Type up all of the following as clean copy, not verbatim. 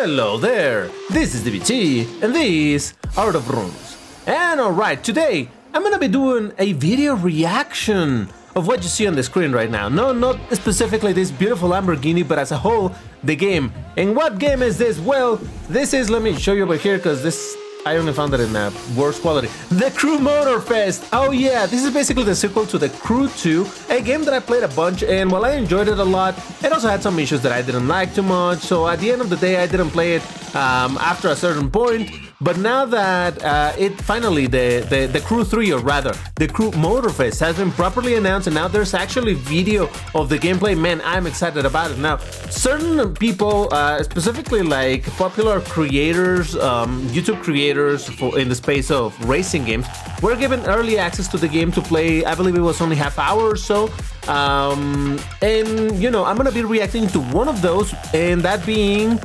Hello there, this is DBT, and these are the rooms. And alright, today I'm gonna be doing a video reaction of what you see on the screen right now. No, not specifically this beautiful Lamborghini, but as a whole, the game. And what game is this? Well, this is, let me show you over here, because this, I only found it in worse quality. The Crew Motorfest! Oh yeah, this is basically the sequel to The Crew 2, a game that I played a bunch, and while I enjoyed it a lot, it also had some issues that I didn't like too much, so at the end of the day I didn't play it after a certain point. But now that it finally, the Crew 3, or rather, the Crew Motorfest has been properly announced, and now there's actually video of the gameplay, man, I'm excited about it. Now, certain people, specifically like popular creators, YouTube creators in the space of racing games, were given early access to the game to play. I believe it was only half hour or so. And, you know, I'm gonna be reacting to one of those, and that being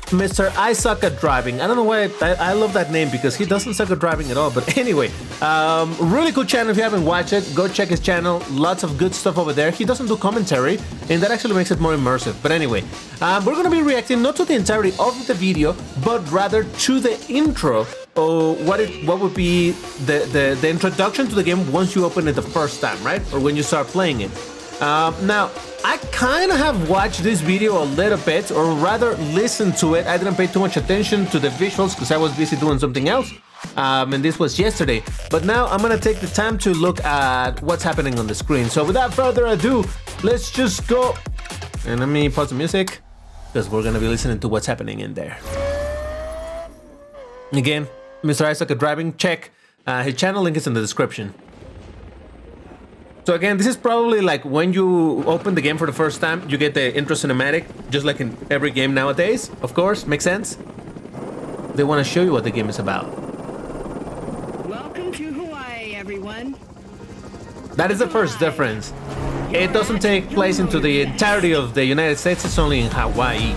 Mr. IsuckAtDriving. I don't know why I love that name, because he doesn't suck at driving at all. But anyway, really cool channel. If you haven't watched it, go check his channel. Lots of good stuff over there. He doesn't do commentary, and that actually makes it more immersive. But anyway, we're going to be reacting not to the entirety of the video, but rather to the intro, or what would be the introduction to the game once you open it the first time, right? Or when you start playing it. Now, I kind of have watched this video a little bit, or rather listened to it. I didn't pay too much attention to the visuals because I was busy doing something else, and this was yesterday. But now I'm gonna take the time to look at what's happening on the screen. So without further ado, let's just go. And let me pause the music, because we're gonna be listening to what's happening in there. Again, Mr. IsuckAtDriving, check his channel, link is in the description. So again, this is probably like when you open the game for the first time, you get the intro cinematic, just like in every game nowadays, of course, makes sense. They want to show you what the game is about. Welcome to Hawaii, everyone. That is the first difference. It doesn't take place into the entirety of the United States, it's only in Hawaii.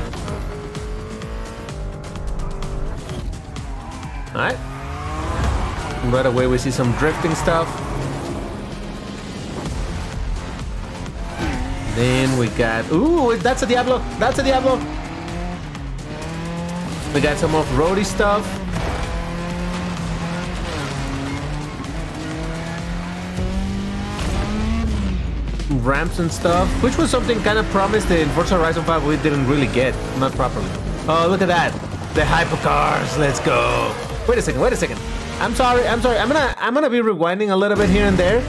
Alright. Right away we see some drifting stuff. Then we got, ooh, that's a Diablo, that's a Diablo. We got some off-roady stuff. Ramps and stuff, which was something kind of promised in Forza Horizon 5 we didn't really get, not properly. Oh, look at that, the hypercars, let's go. Wait a second, I'm sorry, I'm gonna be rewinding a little bit here and there.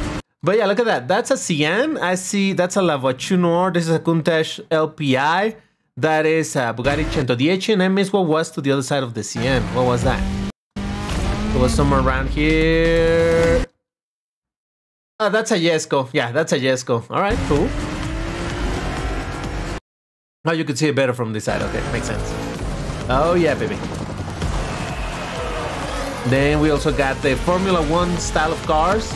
But yeah, look at that. That's a Cyan. I see that's a La Voiture Noire. This is a Countach LPI. That is a Bugatti 110. And I missed what was to the other side of the Cyan. What was that? It was somewhere around here. Oh, that's a Jesko. Yeah, that's a Jesko. All right, cool. Oh, you could see it better from this side. Okay, makes sense. Oh yeah, baby. Then we also got the Formula 1 style of cars.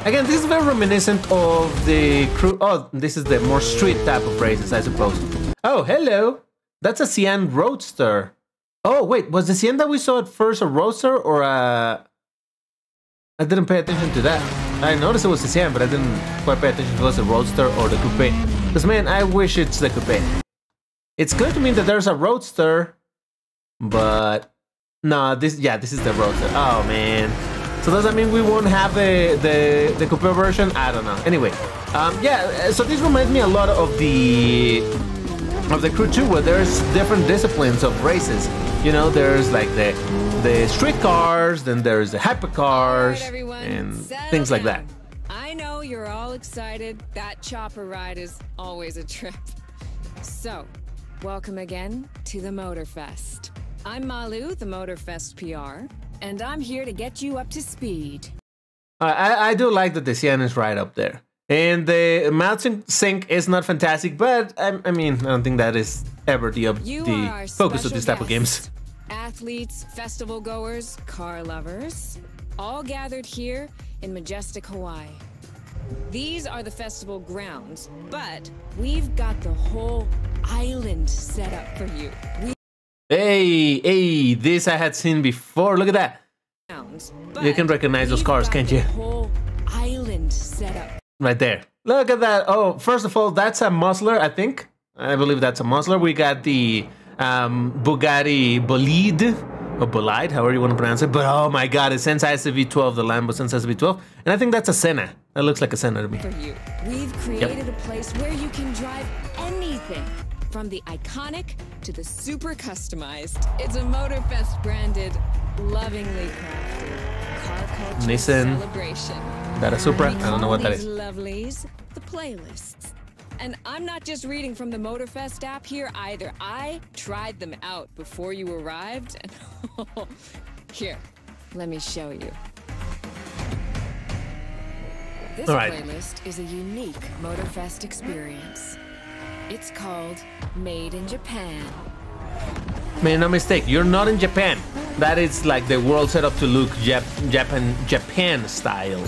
Again, this is very reminiscent of the Crew. Oh, this is the more street type of races, I suppose. Oh, hello. That's a Cyan Roadster. Oh, wait, was the Cyan that we saw at first a Roadster or a... I didn't pay attention to that. I noticed it was a Cyan, but I didn't quite pay attention if it was a Roadster or the Coupe. Because, man, I wish it's the Coupe. It's clear to me that there's a Roadster, but... No, this is the Roadster. Oh, man. So does that mean we won't have the Coupe version? I don't know. Anyway, yeah. So this reminds me a lot of the Crew 2, where there's different disciplines of races. You know, there's like the street cars, then there's the hypercars, and things like that. I know you're all excited. That chopper ride is always a trip. So, welcome again to the Motorfest. I'm Malu, the Motorfest PR. And I'm here to get you up to speed. I do like that the Cyan is right up there. And the mountain sync is not fantastic, but I mean, I don't think that is ever the focus of this type of games. Athletes, festival goers, car lovers, all gathered here in majestic Hawaii. These are the festival grounds, but we've got the whole island set up for you. Hey, this I had seen before. Look at that. You can recognize those cars, can't you? Whole island set up. Right there. Look at that. Oh, first of all, that's a muzzler, I think. I believe that's a muzzler. We got the Bugatti Bolide, or Bolide, however you want to pronounce it. But oh my god, it Sense has a V12, the Lambo Sense has a V12. And I think that's a Senna. That looks like a Senna to me. For you, we've created a place where you can drive anything, from the iconic to the super customized. It's a Motorfest branded, lovingly crafted car culture Nissan celebration. That a Supra? I don't know what that is. Lovelies, the playlists. And I'm not just reading from the Motorfest app here either. I tried them out before you arrived. And here, let me show you. This playlist is a unique Motorfest experience. It's called Made in Japan. Make no mistake, you're not in Japan. That is like the world set up to look Japan style.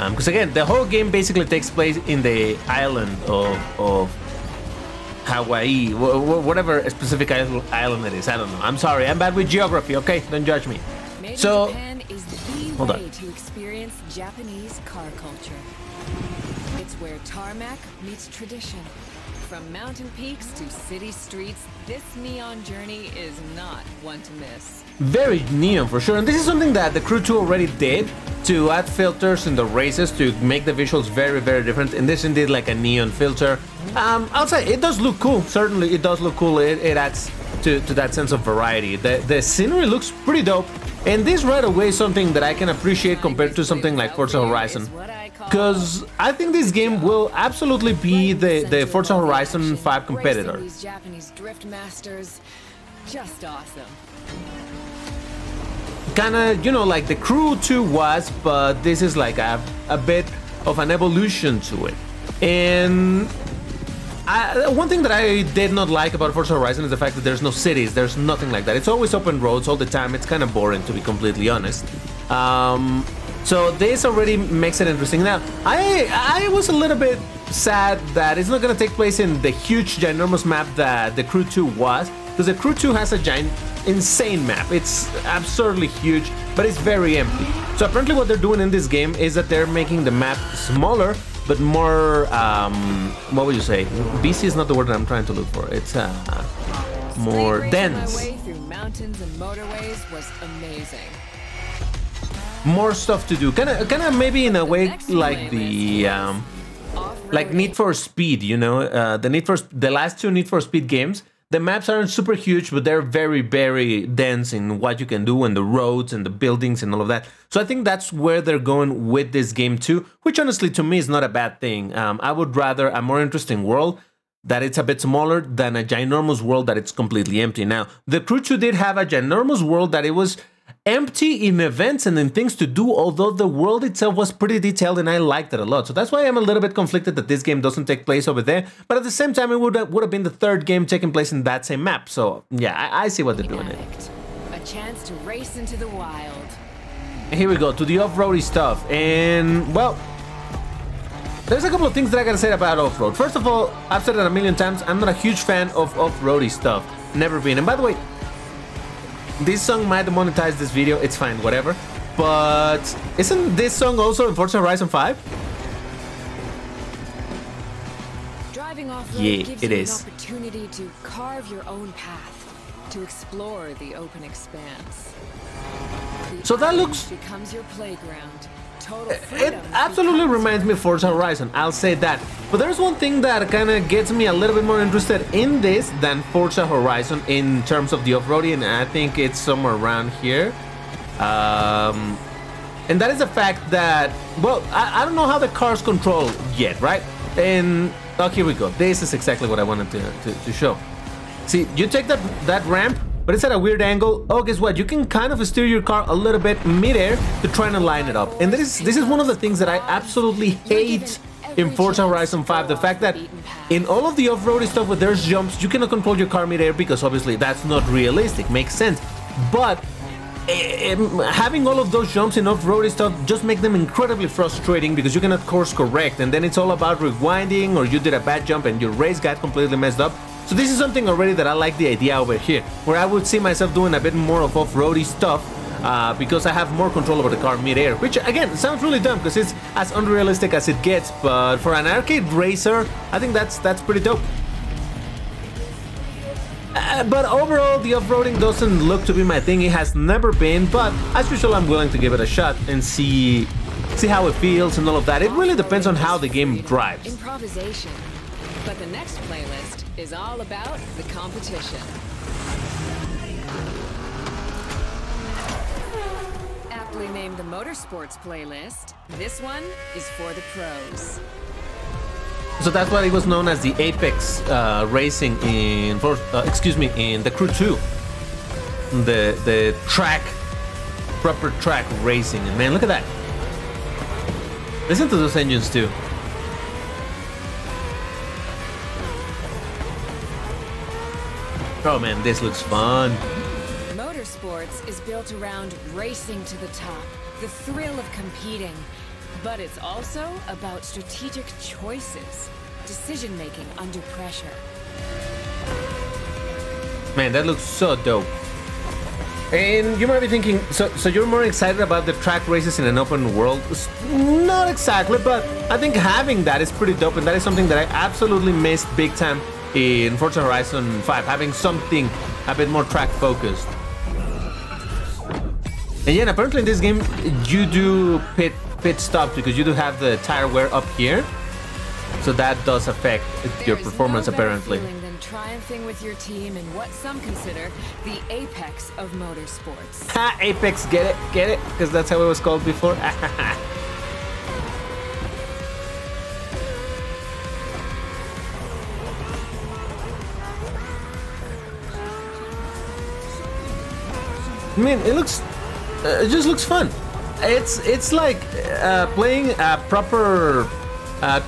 Because again, the whole game basically takes place in the island of Hawaii, whatever specific island it is. I don't know. I'm sorry, I'm bad with geography. Okay, don't judge me. Made So, in Japan is the way to experience Japanese car culture. It's where tarmac meets tradition. From mountain peaks to city streets, this neon journey is not one to miss. Very neon for sure, and this is something that the Crew 2 already did to add filters in the races to make the visuals very, very different, and this indeed like a neon filter. I'll say it does look cool. Certainly it does look cool. It adds to that sense of variety. The scenery looks pretty dope, and this right away is something that I can appreciate compared to something like Forza Horizon, because I think this game will absolutely be the Forza Horizon 5 competitor. These Japanese drift masters, just awesome. Kinda, you know, like the Crew 2 was, but this is like a bit of an evolution to it. And one thing that I did not like about Forza Horizon is the fact that there's no cities, there's nothing like that. It's always open roads all the time. It's kind of boring, to be completely honest. So this already makes it interesting. Now, I was a little bit sad that it's not going to take place in the huge, ginormous map that the Crew 2 was, because the Crew 2 has a insane map. It's absurdly huge, but it's very empty. So apparently what they're doing in this game is that they're making the map smaller, but more, what would you say? BC is not the word that I'm trying to look for. It's more dense. My way through mountains and motorways was amazing. More stuff to do. Kind of maybe in a way like the like Need for Speed, you know, the last two Need for Speed games. The maps aren't super huge, but they're very, very dense in what you can do and the roads and the buildings and all of that. So I think that's where they're going with this game too, which honestly to me is not a bad thing. I would rather a more interesting world that it's a bit smaller than a ginormous world that it's completely empty. Now, the Crew 2 did have a ginormous world that it was empty in events and in things to do, although the world itself was pretty detailed and I liked it a lot. So that's why I'm a little bit conflicted that this game doesn't take place over there, but at the same time it would have been the third game taking place in that same map. So yeah, I see what they're doing here. A chance to race into the wild. And here we go to the off-roady stuff, and well, there's a couple of things that I gotta say about off-road. First of all, I've said it a million times, I'm not a huge fan of off-roady stuff. Never been. And by the way, this song might monetize this video, it's fine, whatever. But isn't this song also in Forza Horizon 5? Driving off-road gives you an opportunity to carve your own path, to explore the open expanse. So that looks... becomes your playground. It absolutely reminds me of Forza Horizon, I'll say that. But there's one thing that kind of gets me a little bit more interested in this than Forza Horizon in terms of the off-roading, and I think it's somewhere around here. And that is the fact that, well, I don't know how the cars control yet, right? And, oh, here we go. This is exactly what I wanted to show. See, you take that ramp, but it's at a weird angle. Oh, guess what? You can kind of steer your car a little bit mid-air to try and line it up. And this is one of the things that I absolutely hate in Forza Horizon 5. The fact that in all of the off-roady stuff where there's jumps, you cannot control your car mid-air because obviously that's not realistic. Makes sense. But having all of those jumps in off-roady stuff just make them incredibly frustrating because you cannot course correct. And then it's all about rewinding, or you did a bad jump and your race got completely messed up. So this is something already that I like the idea over here, where I would see myself doing a bit more of off-roady stuff because I have more control over the car mid-air, which again sounds really dumb because it's as unrealistic as it gets, but for an arcade racer, I think that's pretty dope. But overall, the off-roading doesn't look to be my thing. It has never been, but as usual, I'm willing to give it a shot and see how it feels and all of that. It really depends on how the game drives. Improvisation. But the next playlist is all about the competition. Aptly named the Motorsports playlist, this one is for the pros. So that's why it was known as the Apex racing in the Crew 2. The proper track racing. And man, look at that. Listen to those engines too. Oh man, this looks fun. Motorsports is built around racing to the top, the thrill of competing. But it's also about strategic choices, decision-making under pressure. Man, that looks so dope. And you might be thinking, so you're more excited about the track races in an open world? Not exactly, but I think having that is pretty dope, and that is something that I absolutely missed big time in Forza Horizon 5, having something a bit more track-focused. And yeah, apparently in this game, you do pit stops because you do have the tire wear up here, so that does affect your performance apparently. There's no better feeling than triumphing with your team in what some consider the apex of motorsports. Ha! Apex, get it? Because that's how it was called before. I mean, it just looks fun. It's like playing a proper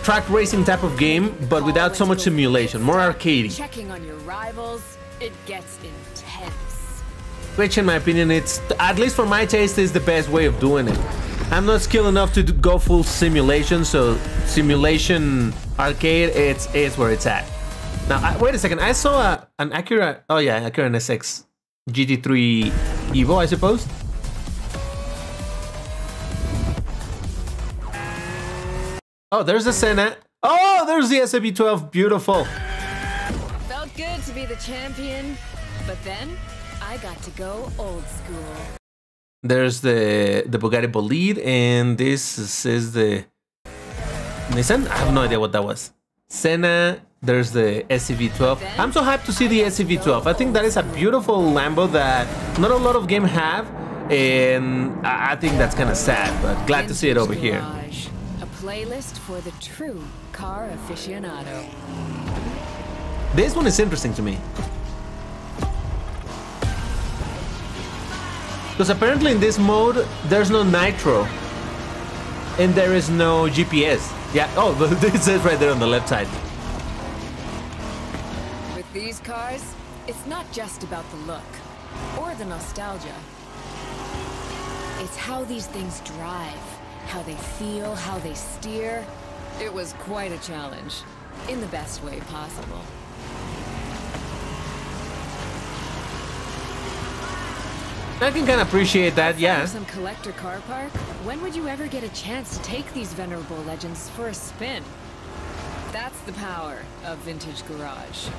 track racing type of game, but without so much simulation, more arcadey. Checking on your rivals, it gets intense. Which, in my opinion, it's, at least for my taste, is the best way of doing it. I'm not skilled enough to go full simulation, so simulation arcade, it's where it's at. Now, wait a second, I saw an Acura, oh yeah, Acura NSX GT3 Evo, I suppose. Oh, there's the Senna. Oh, there's the SAV12. Beautiful. Felt good to be the champion, but then I got to go old school. There's the Bugatti Bolide, and this is the Nissan. I have no idea what that was. Senna. There's the SCV12. I'm so hyped to see the SCV12. I think that is a beautiful Lambo that not a lot of games have, and I think that's kind of sad, but glad to see it over here. A playlist for the true car aficionado. This one is interesting to me. Because apparently in this mode, there's no nitro. And there is no GPS. Yeah, oh, it says right there on the left side. With these cars, it's not just about the look or the nostalgia. It's how these things drive, how they feel, how they steer. It was quite a challenge, in the best way possible. I can kind of appreciate that, yeah. Some collector car park? When would you ever get a chance to take these venerable legends for a spin? That's the power of vintage garage.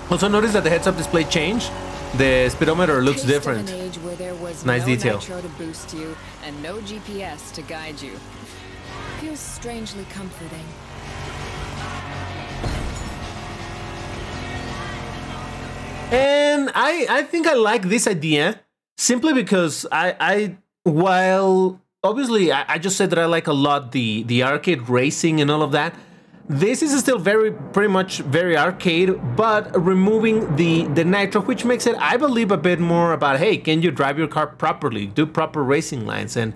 Also notice that the heads-up display changed. The speedometer looks different. An age where there was nice no detail. Nitro to boost you and no GPS to guide you. Feels strangely comforting. And I think I like this idea simply because while obviously I just said that I like a lot the arcade racing and all of that. This is still pretty much very arcade, but removing the nitro, which makes it, I believe, a bit more about, hey, can you drive your car properly, do proper racing lines, and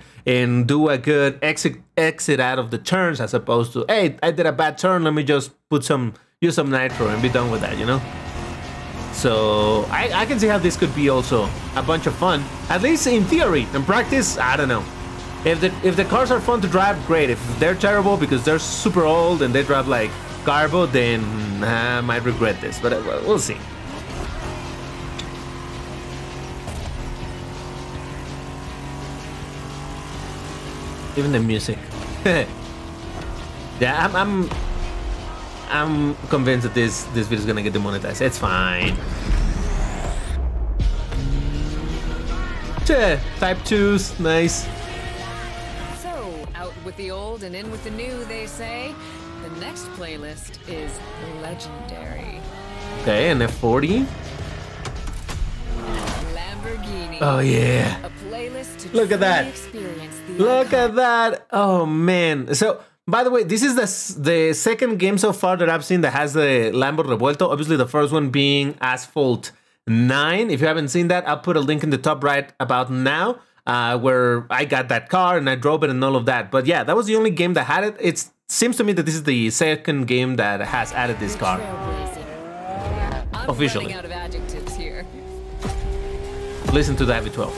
do a good exit out of the turns, as opposed to, hey, I did a bad turn, let me just use some nitro and be done with that, you know? So I can see how this could be also a bunch of fun, at least in theory. In practice, I don't know. If the cars are fun to drive, great. If they're terrible because they're super old and they drive like Garbo, then I might regret this, but we'll see. Even the music. Yeah, I'm convinced that this video is gonna get demonetized. It's fine. Type 2s, nice. So, out with the old and in with the new, they say. The next playlist is legendary. Okay, an F40. Lamborghini. Oh yeah. A playlist to Look at that. experience the Look icon. at that. Oh man. So, by the way, this is the second game so far that I've seen that has the Lambo Revuelto. Obviously, the first one being Asphalt 9. If you haven't seen that, I'll put a link in the top right about now, where I got that car and I drove it and all of that. But yeah, that was the only game that had it. It seems to me that this is the second game that has added this car. I'm Officially. running out of adjectives here. Listen to that V12.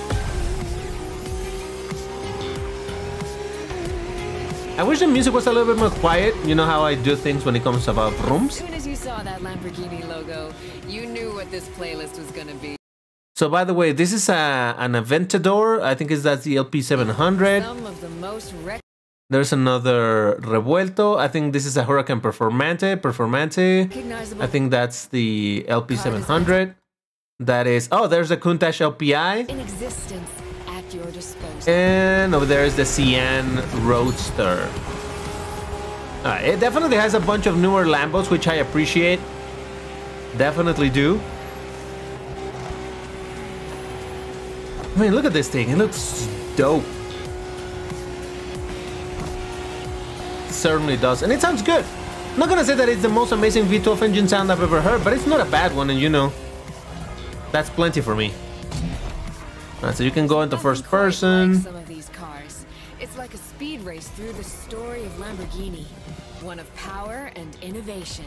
I wish the music was a little bit more quiet. You know how I do things when it comes about As rooms. soon as you saw that Lamborghini logo, you knew what this playlist was gonna be. So by the way, this is an Aventador. I think that's the LP700. Some of the most There's another Revuelto. I think this is a Huracan Performante. recognizable. I think that's the LP700. That is, oh, there's a Countach LPI. In existence at your disposal. And over there is the Cyan Roadster. It definitely has a bunch of newer Lambos, which I appreciate. Definitely do. I mean, look at this thing. It looks dope. Certainly does. And it sounds good. I'm not gonna say that it's the most amazing V12 engine sound I've ever heard, but it's not a bad one, and you know, that's plenty for me. So you can go into first person. Like some of these cars. It's like a speed race through the story of Lamborghini. One of power and innovation.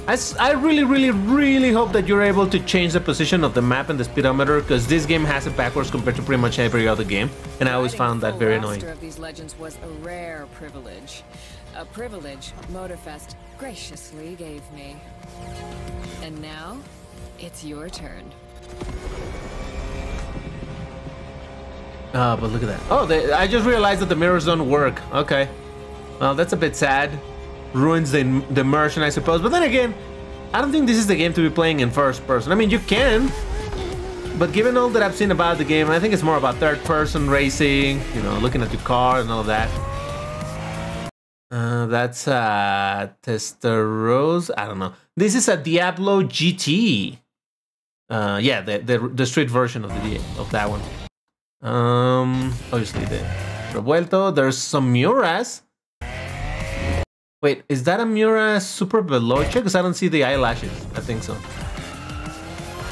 I really hope that you're able to change the position of the map and the speedometer, because this game has it backwards compared to pretty much every other game, and I always found that very annoying. The roster of these legends was a rare privilege. A privilege Motorfest graciously gave me. And now, it's your turn. But look at that. Oh, I just realized that the mirrors don't work. Okay. Well, that's a bit sad. Ruins the immersion, I suppose. But then again, I don't think this is the game to be playing in first person. I mean, you can, but given all that I've seen about the game, I think it's more about third person racing, you know, looking at your car and all of that. That's Testarossa. I don't know. This is a Diablo GT. Yeah, the street version of that one. Obviously the Revuelto. There's some Miuras. Wait, is that a Miura Super Veloce? Because I don't see the eyelashes. I think so.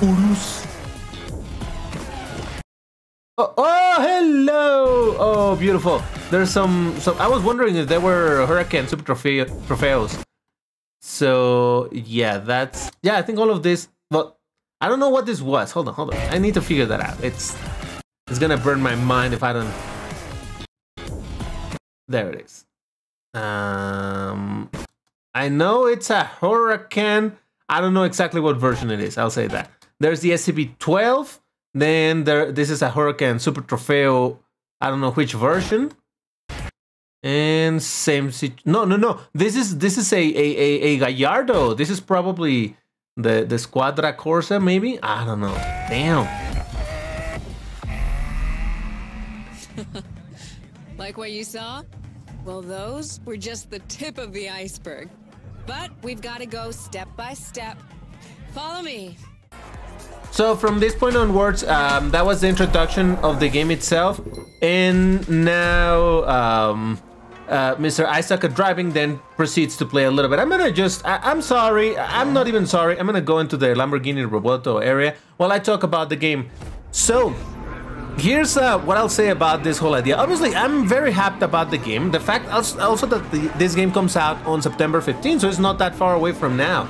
Urus. Oh, hello! Oh, beautiful. There's some. So I was wondering if there were Huracan Super Trofeos. So yeah, that's. Yeah, I think all of this. Well, I don't know what this was. Hold on. I need to figure that out. It's gonna burn my mind if I don't. There it is. I know it's a Huracan. I don't know exactly what version it is. I'll say that. There's the SCV-12. Then this is a Huracan Super Trofeo. I don't know which version. And same. No. This is a Gallardo. This is probably the Squadra Corsa, maybe. I don't know. Damn. Like what you saw? Well, those were just the tip of the iceberg. But we've got to go step by step. Follow me. So from this point onwards, that was the introduction of the game itself. And now Mr. IsuckAtDriving then proceeds to play a little bit. I'm sorry. I'm not even sorry. I'm going to go into the Lamborghini Revuelto area while I talk about the game. So here's what I'll say about this whole idea. Obviously, I'm very happy about the game. The fact also that this game comes out on September 15th, so it's not that far away from now.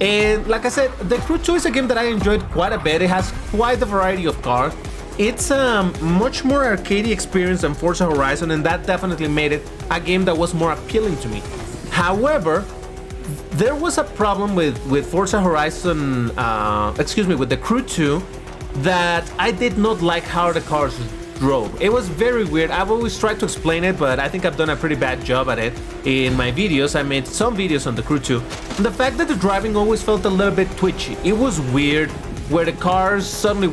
And like I said, the Crew 2 is a game that I enjoyed quite a bit. It has quite a variety of cars. It's a much more arcadey experience than Forza Horizon, and that definitely made it a game that was more appealing to me. However, there was a problem with Forza Horizon, with the Crew 2, that I did not like how the cars drove. It was very weird. I've always tried to explain it, but I think I've done a pretty bad job at it in my videos. I made some videos on the Crew 2. And the fact that the driving always felt a little bit twitchy. It was weird, where the cars suddenly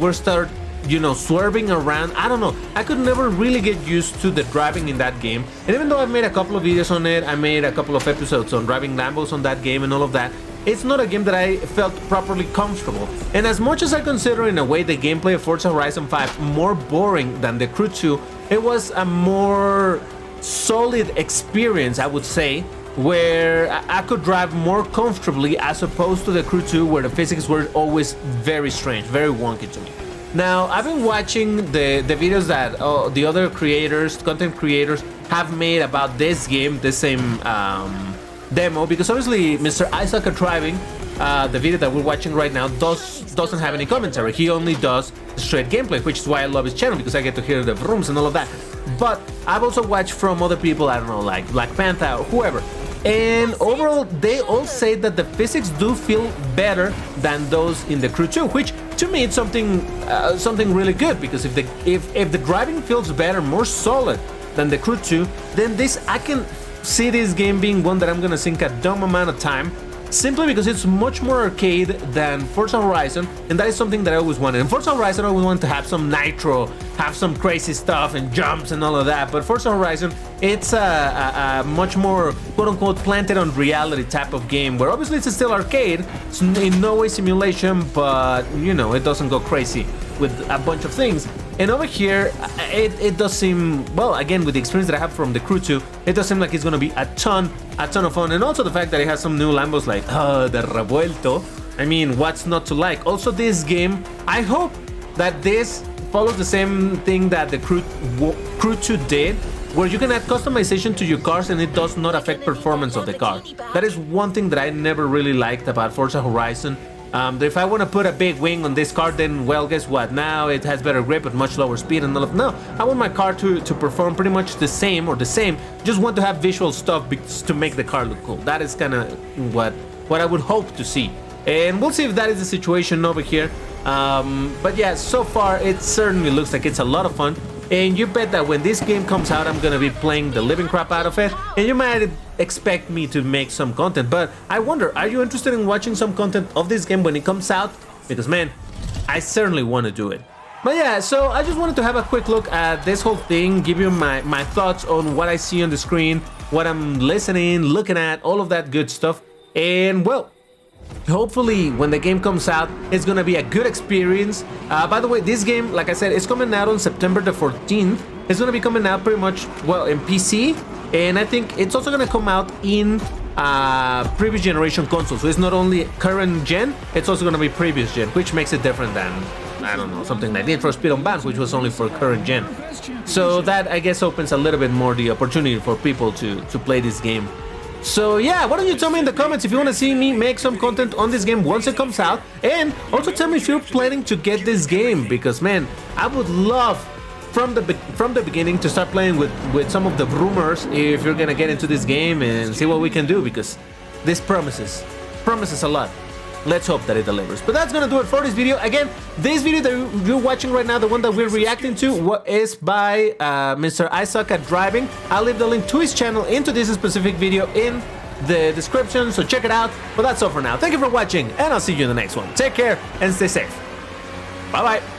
you know, swerving around. I don't know, I could never really get used to the driving in that game. And even though I've made a couple of videos on it, I made a couple of episodes on driving Lambos on that game and all of that, it's not a game that I felt properly comfortable. And as much as I consider in a way the gameplay of Forza Horizon 5 more boring than the Crew 2, it was a more solid experience, I would say, where I could drive more comfortably as opposed to the Crew 2, where the physics were always very strange, very wonky to me. Now, I've been watching the videos that the other creators, content creators, have made about this game, the same demo, because obviously Mr. IsuckAtDriving, the video that we're watching right now, doesn't have any commentary. He only does straight gameplay, which is why I love his channel, because I get to hear the rooms and all of that. But I've also watched from other people, I don't know, like Black Panther or whoever, and overall they all say that the physics do feel better than those in the Crew 2, which to me it's something really good, because if the driving feels better, more solid than the Crew 2, then I can see this game being one that I'm gonna sink a dumb amount of time, simply because it's much more arcade than Forza Horizon, and that is something that I always wanted. In Forza Horizon I always wanted to have some nitro, have some crazy stuff and jumps and all of that, but Forza Horizon, it's a much more quote-unquote planted on reality type of game, where obviously it's still arcade, it's in no way simulation, but you know, it doesn't go crazy with a bunch of things. And over here, it does seem, well, again, with the experience that I have from the Crew 2, it does seem like it's gonna be a ton of fun. And also the fact that it has some new Lambos like the Revuelto. I mean, what's not to like? Also, this game, I hope that this follows the same thing that the Crew 2 did, where you can add customization to your cars and it does not affect performance of the car. That is one thing that I never really liked about Forza Horizon. If I want to put a big wing on this car, then, well, guess what? Now it has better grip at much lower speed and all of... No, I want my car to perform pretty much the same, just want to have visual stuff to make the car look cool. That is kind of what I would hope to see. And we'll see if that is the situation over here. But yeah, so far it certainly looks like it's a lot of fun. And you bet that when this game comes out, I'm gonna be playing the living crap out of it, and you might expect me to make some content, but I wonder, are you interested in watching some content of this game when it comes out? Because man, I certainly want to do it. But yeah, so I just wanted to have a quick look at this whole thing, give you my thoughts on what I see on the screen, what I'm listening, looking at, all of that good stuff. And well, hopefully when the game comes out, it's gonna be a good experience. By the way, this game, like I said, is coming out on September the 14th. It's gonna be coming out pretty much, well, in PC, and I think it's also gonna come out in previous generation consoles. So it's not only current gen, it's also gonna be previous gen, which makes it different than, I don't know, something like Need for Speed Unbound, which was only for current gen. So that, I guess, opens a little bit more the opportunity for people to play this game. So yeah, why don't you tell me in the comments if you want to see me make some content on this game once it comes out, and also tell me if you're planning to get this game, because man, I would love from the beginning to start playing with some of the rumors if you're gonna get into this game and see what we can do, because this promises a lot. Let's hope that it delivers. But that's gonna do it for this video. Again, this video that you're watching right now, the one that we're reacting to, is by Mr. IsuckAtDriving. I'll leave the link to his channel into this specific video in the description, so check it out. But that's all for now. Thank you for watching, and I'll see you in the next one. Take care and stay safe. Bye bye.